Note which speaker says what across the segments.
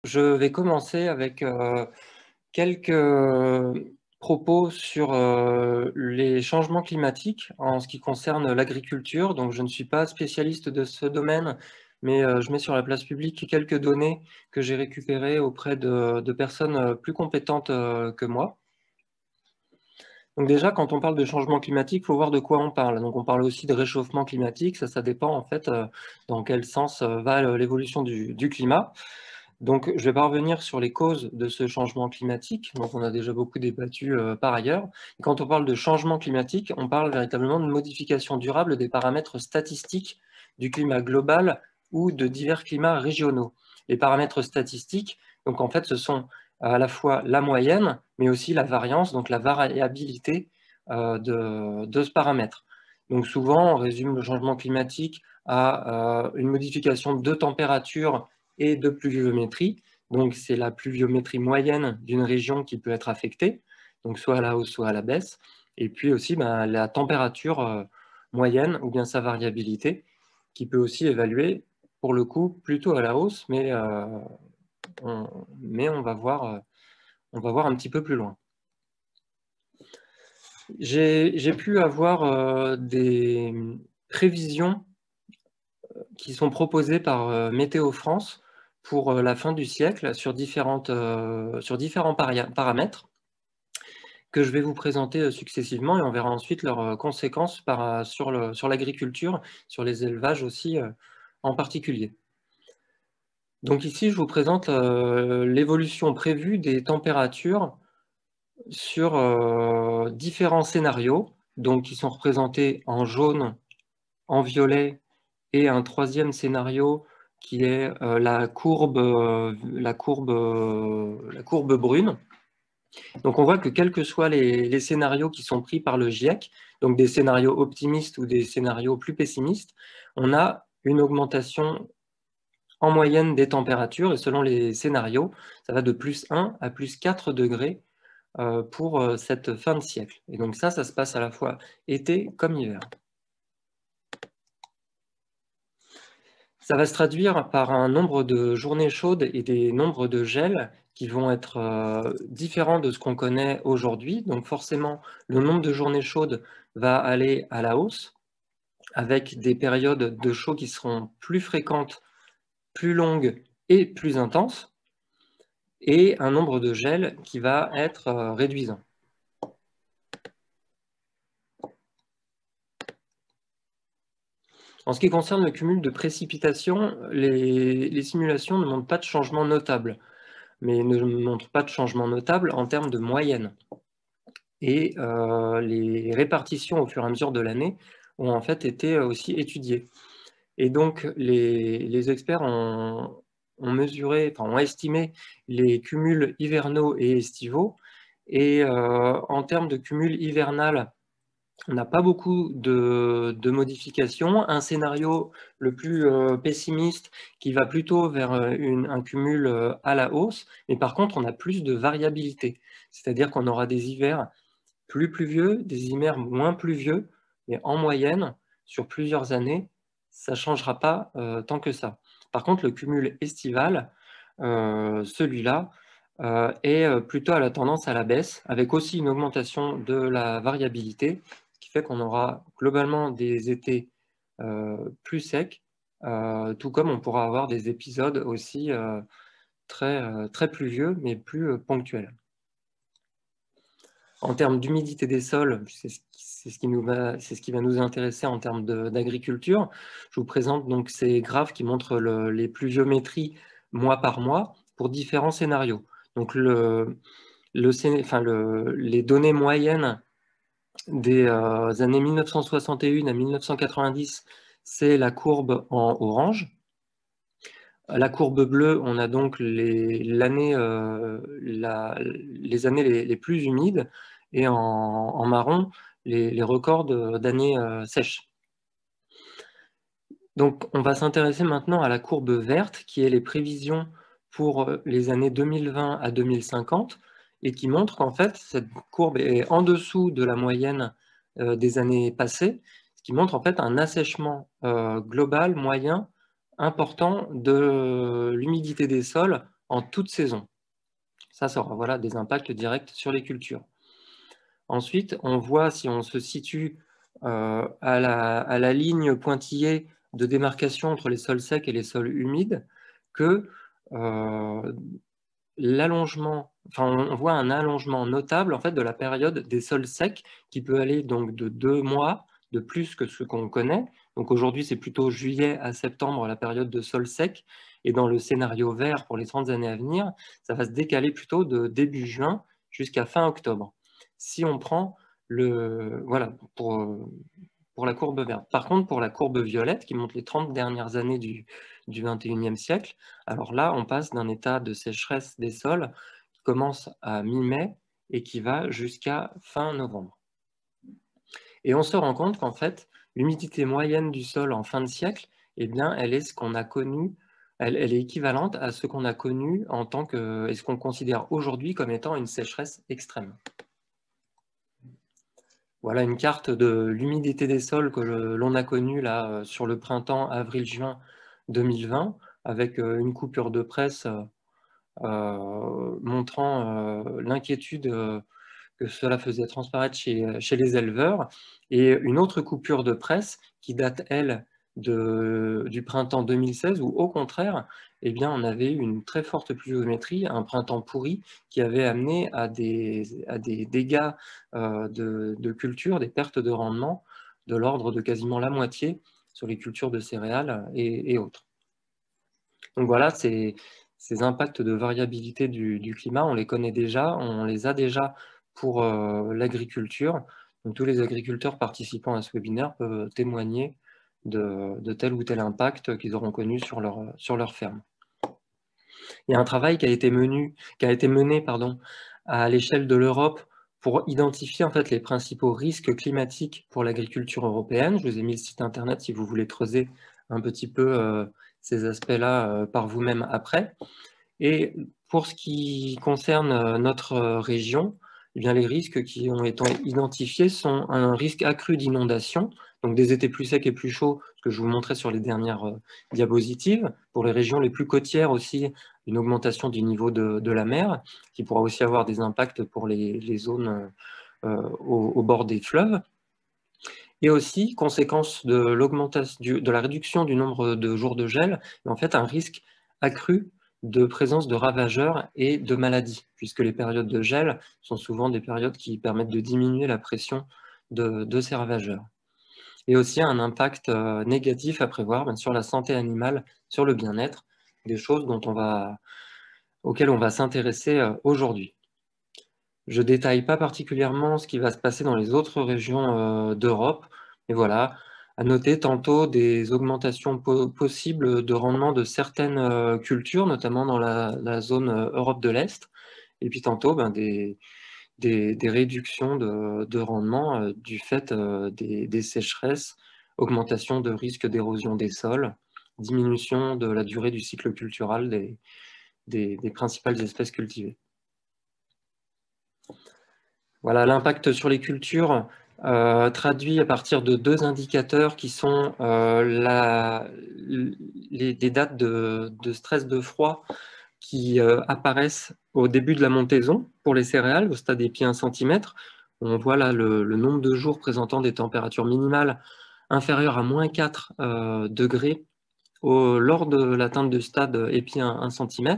Speaker 1: je vais commencer avec quelques propos sur les changements climatiques en ce qui concerne l'agriculture. Donc, je ne suis pas spécialiste de ce domaine, mais je mets sur la place publique quelques données que j'ai récupérées auprès de personnes plus compétentes que moi. Donc déjà, quand on parle de changement climatique, il faut voir de quoi on parle. Donc on parle aussi de réchauffement climatique, ça dépend en fait dans quel sens va l'évolution du climat. Donc je vais pas revenir sur les causes de ce changement climatique, donc on a déjà beaucoup débattu par ailleurs. Et quand on parle de changement climatique, on parle véritablement de modification durable des paramètres statistiques du climat global ou de divers climats régionaux. Les paramètres statistiques, donc en fait ce sont à la fois la moyenne, mais aussi la variance, donc la variabilité de ce paramètre. Donc souvent, on résume le changement climatique à une modification de température et de pluviométrie. Donc c'est la pluviométrie moyenne d'une région qui peut être affectée, donc soit à la hausse, soit à la baisse. Et puis aussi la température moyenne ou bien sa variabilité, qui peut aussi évaluer, pour le coup, plutôt à la hausse, mais on va voir un petit peu plus loin. J'ai pu avoir des prévisions qui sont proposées par Météo France pour la fin du siècle sur différents paramètres que je vais vous présenter successivement, et on verra ensuite leurs conséquences sur l'agriculture, sur les élevages aussi en particulier. Donc ici, je vous présente l'évolution prévue des températures sur différents scénarios, donc qui sont représentés en jaune, en violet, et un troisième scénario qui est la courbe brune. Donc on voit que quels que soient les scénarios qui sont pris par le GIEC, donc des scénarios optimistes ou des scénarios plus pessimistes, on a une augmentation en moyenne des températures, et selon les scénarios, ça va de plus 1 à plus 4 degrés pour cette fin de siècle. Et donc ça se passe à la fois été comme hiver. Ça va se traduire par un nombre de journées chaudes et des nombres de gels qui vont être différents de ce qu'on connaît aujourd'hui. Donc forcément, le nombre de journées chaudes va aller à la hausse, avec des périodes de chaud qui seront plus fréquentes, plus longues et plus intenses, et un nombre de gels qui va être réduisant. En ce qui concerne le cumul de précipitations, les simulations ne montrent pas de changement notable, mais ne montrent pas de changement notable en termes de moyenne. Et les répartitions au fur et à mesure de l'année ont en fait été aussi étudiées. Et donc les experts ont estimé les cumuls hivernaux et estivaux, et en termes de cumul hivernal, on n'a pas beaucoup de modifications. Un scénario le plus pessimiste qui va plutôt vers un cumul à la hausse, mais par contre on a plus de variabilité, c'est-à-dire qu'on aura des hivers plus pluvieux, des hivers moins pluvieux, mais en moyenne, sur plusieurs années, ça ne changera pas tant que ça. Par contre, le cumul estival, celui-là, est plutôt à la tendance à la baisse, avec aussi une augmentation de la variabilité, ce qui fait qu'on aura globalement des étés plus secs, tout comme on pourra avoir des épisodes aussi très pluvieux, mais plus ponctuels. En termes d'humidité des sols, c'est ce qui va nous intéresser en termes d'agriculture. Je vous présente donc ces graphes qui montrent les pluviométries mois par mois pour différents scénarios. Donc les données moyennes des années 1961 à 1990, c'est la courbe en orange. La courbe bleue, on a donc les années les plus humides, et en marron, les records d'années sèches. Donc, on va s'intéresser maintenant à la courbe verte, qui est les prévisions pour les années 2020 à 2050, et qui montre qu'en fait, cette courbe est en dessous de la moyenne des années passées, ce qui montre en fait un assèchement global moyen important de l'humidité des sols en toute saison. Ça aura voilà, des impacts directs sur les cultures. Ensuite, on voit, si on se situe à la ligne pointillée de démarcation entre les sols secs et les sols humides, que l'allongement, on voit un allongement notable en fait, de la période des sols secs qui peut aller donc de 2 mois de plus que ce qu'on connaît. Donc aujourd'hui, c'est plutôt juillet à septembre la période de sol sec. Et dans le scénario vert pour les 30 années à venir, ça va se décaler plutôt de début juin jusqu'à fin octobre. Si on prend voilà, pour la courbe verte. Par contre, pour la courbe violette, qui montre les 30 dernières années du 21e siècle, alors là, on passe d'un état de sécheresse des sols qui commence à mi-mai et qui va jusqu'à fin novembre. Et on se rend compte qu'en fait, l'humidité moyenne du sol en fin de siècle, eh bien, elle est ce qu'on a connu, elle est équivalente à ce qu'on a connu en tant que, et ce qu'on considère aujourd'hui comme étant une sécheresse extrême. Voilà une carte de l'humidité des sols que l'on a connue là, sur le printemps avril-juin 2020, avec une coupure de presse montrant l'inquiétude que cela faisait transparaître chez les éleveurs, et une autre coupure de presse qui date, elle, du printemps 2016, où au contraire, eh bien, on avait eu une très forte pluviométrie, un printemps pourri qui avait amené à des dégâts de culture, des pertes de rendement de l'ordre de quasiment la moitié sur les cultures de céréales et autres. Donc voilà, ces impacts de variabilité du climat, on les connaît déjà, on les a déjà pour l'agriculture. Donc tous les agriculteurs participant à ce webinaire peuvent témoigner de tel ou tel impact qu'ils auront connu sur leur ferme. Il y a un travail qui a été mené à l'échelle de l'Europe pour identifier en fait les principaux risques climatiques pour l'agriculture européenne. Je vous ai mis le site internet si vous voulez creuser un petit peu ces aspects-là par vous-même après. Et pour ce qui concerne notre région, eh bien, les risques qui ont été identifiés sont un risque accru d'inondation, donc des étés plus secs et plus chauds, ce que je vous montrais sur les dernières diapositives. Pour les régions les plus côtières aussi, une augmentation du niveau de la mer, qui pourra aussi avoir des impacts pour les zones au bord des fleuves. Et aussi, conséquence de la réduction du nombre de jours de gel, en fait, un risque accru de présence de ravageurs et de maladies, puisque les périodes de gel sont souvent des périodes qui permettent de diminuer la pression de ces ravageurs. Et aussi un impact négatif à prévoir sur la santé animale, sur le bien-être, des choses auxquelles on va s'intéresser aujourd'hui. Je ne détaille pas particulièrement ce qui va se passer dans les autres régions d'Europe, mais voilà, à noter tantôt des augmentations possibles de rendement de certaines cultures, notamment dans la zone Europe de l'Est, et puis tantôt des réductions de rendement du fait des sécheresses, augmentation de risque d'érosion des sols, diminution de la durée du cycle culturel des principales espèces cultivées. Voilà, l'impact sur les cultures traduit à partir de deux indicateurs qui sont des dates de stress de froid qui apparaissent au début de la montaison pour les céréales, au stade épi 1 cm. On voit là le nombre de jours présentant des températures minimales inférieures à -4 degrés lors de l'atteinte du stade épi 1 cm.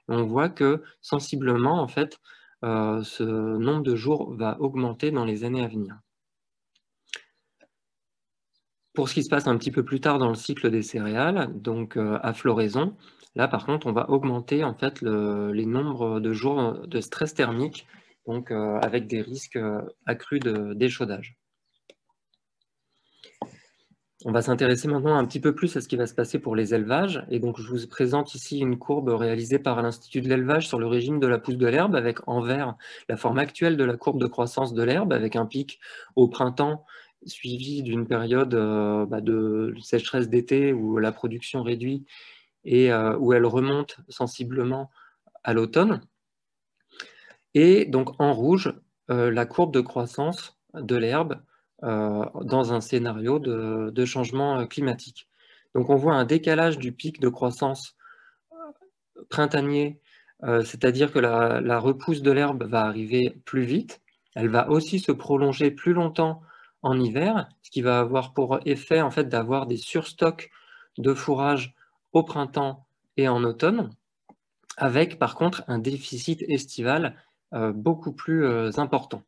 Speaker 1: On voit que sensiblement, en fait, ce nombre de jours va augmenter dans les années à venir. Pour ce qui se passe un petit peu plus tard dans le cycle des céréales, donc à floraison, là par contre on va augmenter en fait les nombres de jours de stress thermique, donc avec des risques accrus d'échaudage. On va s'intéresser maintenant un petit peu plus à ce qui va se passer pour les élevages. Et donc, je vous présente ici une courbe réalisée par l'Institut de l'élevage sur le régime de la pousse de l'herbe, avec en vert la forme actuelle de la courbe de croissance de l'herbe, avec un pic au printemps suivi d'une période de sécheresse d'été où la production réduit et où elle remonte sensiblement à l'automne. Et donc, en rouge, la courbe de croissance de l'herbe dans un scénario de changement climatique. Donc on voit un décalage du pic de croissance printanier C'est-à-dire que la repousse de l'herbe va arriver plus vite. Elle va aussi se prolonger plus longtemps en hiver, ce qui va avoir pour effet en fait d'avoir des surstocks de fourrage au printemps et en automne, avec par contre un déficit estival beaucoup plus important.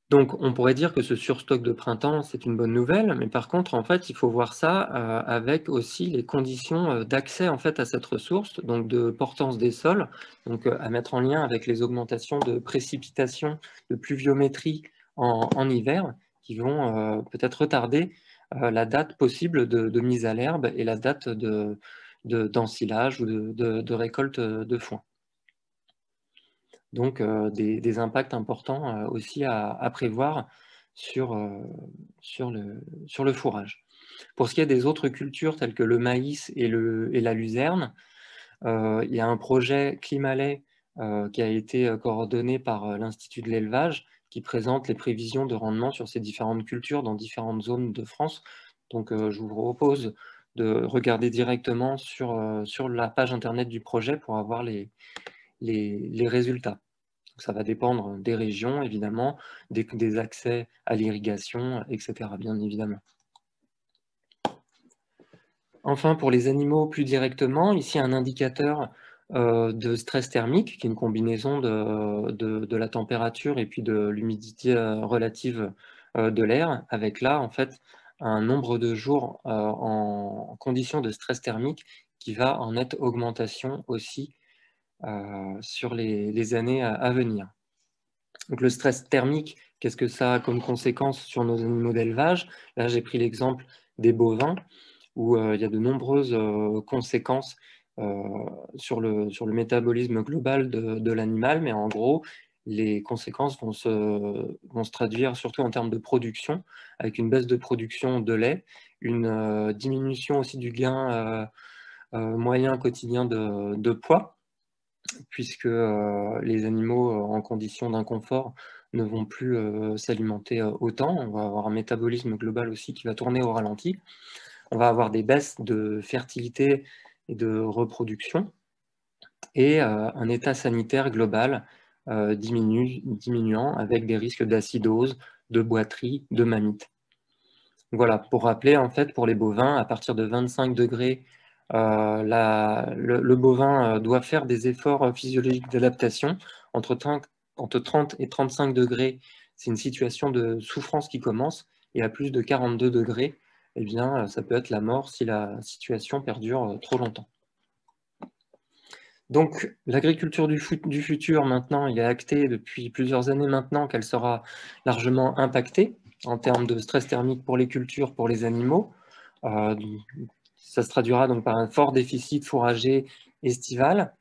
Speaker 1: Donc on pourrait dire que ce surstock de printemps, c'est une bonne nouvelle, mais par contre, en fait, il faut voir ça avec aussi les conditions d'accès en fait à cette ressource, donc de portance des sols, donc à mettre en lien avec les augmentations de précipitations, de pluviométrie en hiver, qui vont peut-être retarder la date possible de mise à l'herbe et la date d'ensilage ou de récolte de foin. Donc des impacts importants aussi à prévoir sur, sur le fourrage. Pour ce qui est des autres cultures telles que le maïs et la luzerne, il y a un projet Climalais qui a été coordonné par l'Institut de l'élevage, qui présente les prévisions de rendement sur ces différentes cultures dans différentes zones de France. Donc je vous propose de regarder directement sur la page internet du projet pour avoir les résultats. Ça va dépendre des régions, évidemment, des accès à l'irrigation, etc., bien évidemment. Enfin, pour les animaux plus directement, ici un indicateur de stress thermique, qui est une combinaison de la température et puis de l'humidité relative de l'air, avec là, en fait, un nombre de jours en conditions de stress thermique qui va en nette augmentation aussi sur les années à venir. Donc le stress thermique, qu'est-ce que ça a comme conséquence sur nos animaux d'élevage? Là, j'ai pris l'exemple des bovins, où il y a de nombreuses conséquences sur le métabolisme global de l'animal, mais en gros, les conséquences vont se traduire surtout en termes de production, avec une baisse de production de lait, une diminution aussi du gain moyen quotidien de poids, puisque les animaux en conditions d'inconfort ne vont plus s'alimenter autant. On va avoir un métabolisme global aussi qui va tourner au ralenti. On va avoir des baisses de fertilité et de reproduction et un état sanitaire global diminuant avec des risques d'acidose, de boiterie, de mamite. Voilà, pour rappeler, en fait, pour les bovins, à partir de 25 degrés, le bovin doit faire des efforts physiologiques d'adaptation. Entre 30 et 35 degrés, c'est une situation de souffrance qui commence, et à plus de 42 degrés, eh bien, ça peut être la mort si la situation perdure trop longtemps. Donc, l'agriculture du futur, maintenant, il est acté depuis plusieurs années maintenant qu'elle sera largement impactée en termes de stress thermique pour les cultures, pour les animaux. Ça se traduira donc par un fort déficit fourrager estival,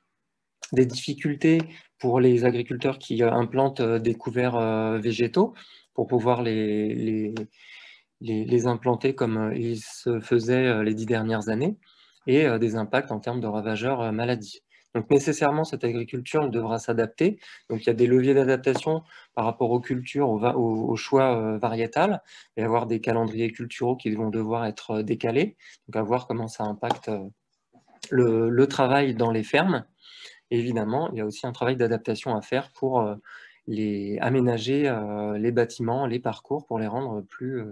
Speaker 1: des difficultés pour les agriculteurs qui implantent des couverts végétaux pour pouvoir les implanter comme il se faisait les 10 dernières années, et des impacts en termes de ravageurs maladies. Donc nécessairement, cette agriculture devra s'adapter. Donc il y a des leviers d'adaptation par rapport aux cultures, au choix variétal, et avoir des calendriers culturaux qui vont devoir être décalés. Donc à voir comment ça impacte le travail dans les fermes. Et évidemment, il y a aussi un travail d'adaptation à faire pour aménager les bâtiments, les parcours, pour les rendre plus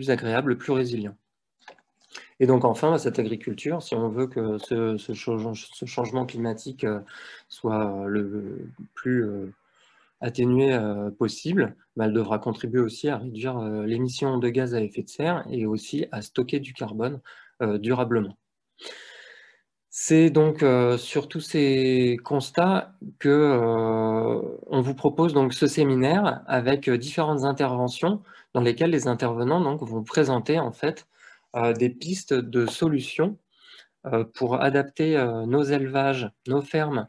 Speaker 1: agréables, plus résilients. Et donc enfin, cette agriculture, si on veut que ce changement climatique soit le plus atténué possible, elle devra contribuer aussi à réduire l'émission de gaz à effet de serre et aussi à stocker du carbone durablement. C'est donc sur tous ces constats que on vous propose donc ce séminaire avec différentes interventions dans lesquelles les intervenants donc vont présenter en fait des pistes de solutions pour adapter nos élevages, nos fermes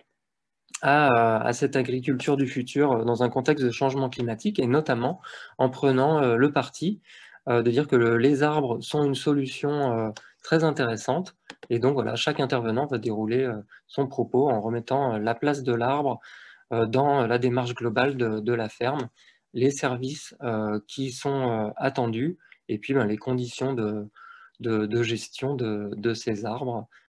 Speaker 1: à cette agriculture du futur dans un contexte de changement climatique, et notamment en prenant le parti de dire que les arbres sont une solution très intéressante. Et donc voilà, chaque intervenant va dérouler son propos en remettant la place de l'arbre dans la démarche globale de la ferme, les services qui sont attendus, et puis les conditions de gestion de ces arbres